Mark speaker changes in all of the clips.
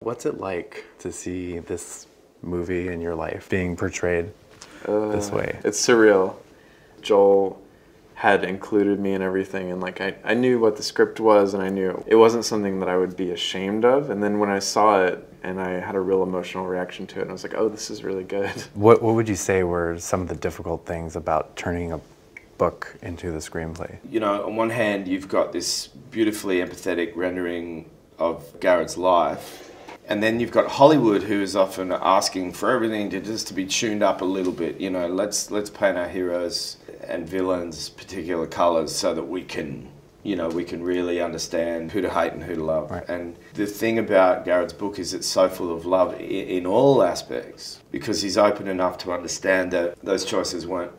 Speaker 1: What's it like to see this movie in your life being portrayed this way?
Speaker 2: It's surreal. Joel had included me in everything, and like I knew what the script was, and I knew it wasn't something that I would be ashamed of. And then when I saw it, and I had a real emotional reaction to it, and I was like, oh, this is really good.
Speaker 1: What would you say were some of the difficult things about turning a book into the screenplay?
Speaker 3: You know, on one hand, you've got this beautifully empathetic rendering of Garrett's life, and then you've got Hollywood, who is often asking for everything to be tuned up a little bit. You know, let's paint our heroes and villains particular colours so that we can, you know, we can really understand who to hate and who to love.
Speaker 1: Right.
Speaker 3: And the thing about Garrett's book is it's so full of love in all aspects, because he's open enough to understand that those choices weren't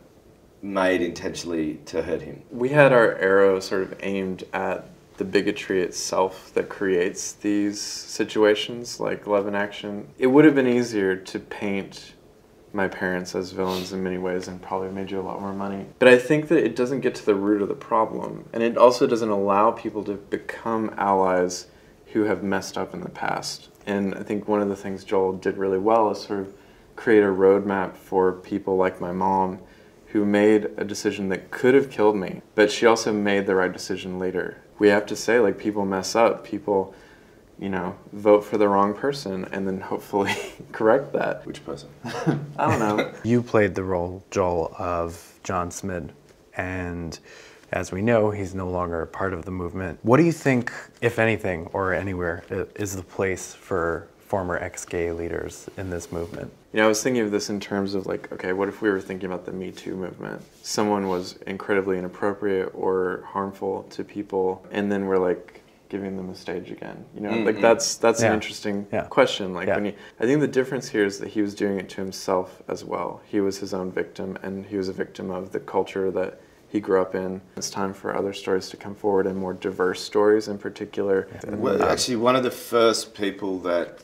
Speaker 3: made intentionally to hurt him.
Speaker 2: We had our arrow sort of aimed at the bigotry itself that creates these situations like Love in Action. It would have been easier to paint my parents as villains in many ways and probably made you a lot more money. But I think that it doesn't get to the root of the problem, and it also doesn't allow people to become allies who have messed up in the past. And I think one of the things Joel did really well is sort of create a roadmap for people like my mom, who made a decision that could have killed me, but she also made the right decision later. We have to say, like, people mess up, people, you know, vote for the wrong person and then hopefully correct that.
Speaker 3: Which person?
Speaker 2: I don't know.
Speaker 1: You played the role, Joel, of John Smid, and as we know, he's no longer a part of the movement. What do you think, if anything, or anywhere, is the place for former ex-gay leaders in this movement?
Speaker 2: You know, I was thinking of this in terms of like, okay, what if we were thinking about the Me Too movement? Someone was incredibly inappropriate or harmful to people, and then we're like giving them a stage again. You know, like that's an interesting question. Like when I think the difference here is that he was doing it to himself as well. He was his own victim, and he was a victim of the culture that he grew up in. It's time for other stories to come forward, and more diverse stories in particular.
Speaker 3: Well, actually, one of the first people that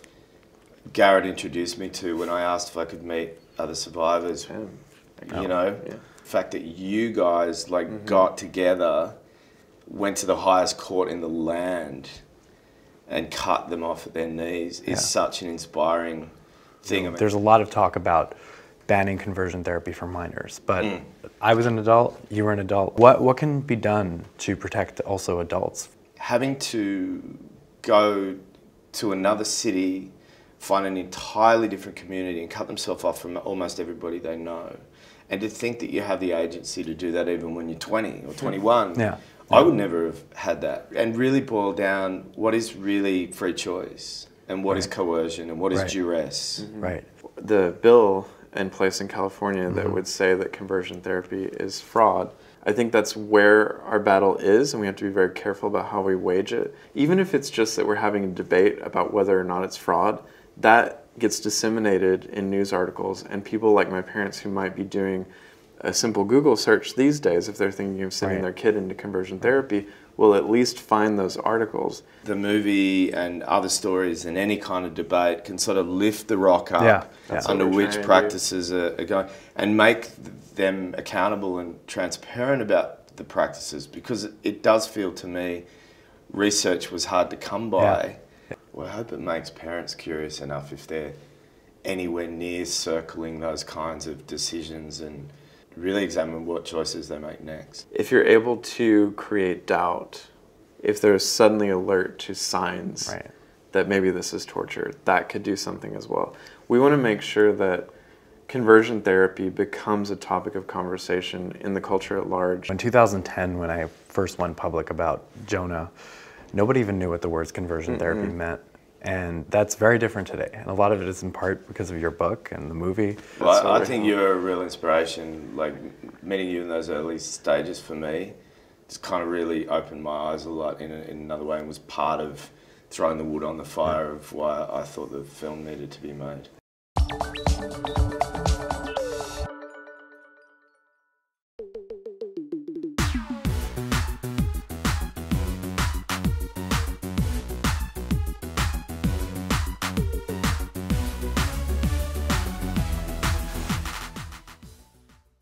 Speaker 3: Garrett introduced me to when I asked if I could meet other survivors, you know, the fact that you guys like got together, went to the highest court in the land and cut them off at their knees is such an inspiring thing. I mean,
Speaker 1: there's a lot of talk about banning conversion therapy for minors, but I was an adult, you were an adult. What can be done to protect also adults?
Speaker 3: Having to go to another city, find an entirely different community and cut themselves off from almost everybody they know. And to think that you have the agency to do that even when you're 20 or 21, I would never have had that. And really boil down what is really free choice and what is coercion and what is duress.
Speaker 1: Right.
Speaker 2: The bill in place in California that would say that conversion therapy is fraud, I think that's where our battle is, and we have to be very careful about how we wage it. Even if it's just that we're having a debate about whether or not it's fraud, that gets disseminated in news articles, and people like my parents who might be doing a simple Google search these days, if they're thinking of sending their kid into conversion therapy, will at least find those articles.
Speaker 3: The movie and other stories and any kind of debate can sort of lift the rock up under which practices are going and make them accountable and transparent about the practices, because it does feel to me research was hard to come by. Well, I hope it makes parents curious enough if they're anywhere near circling those kinds of decisions and really examine what choices they make next.
Speaker 2: If you're able to create doubt, if there's suddenly alert to signs that maybe this is torture, that could do something as well. We want to make sure that conversion therapy becomes a topic of conversation in the culture at large.
Speaker 1: In 2010, when I first went public about Jonah, nobody even knew what the words conversion therapy meant. And that's very different today. And a lot of it is in part because of your book and the movie.
Speaker 3: Well, I think you're a real inspiration. Like, meeting you in those early stages for me just kind of really opened my eyes a lot in another way, and was part of throwing the wood on the fire of why I thought the film needed to be made.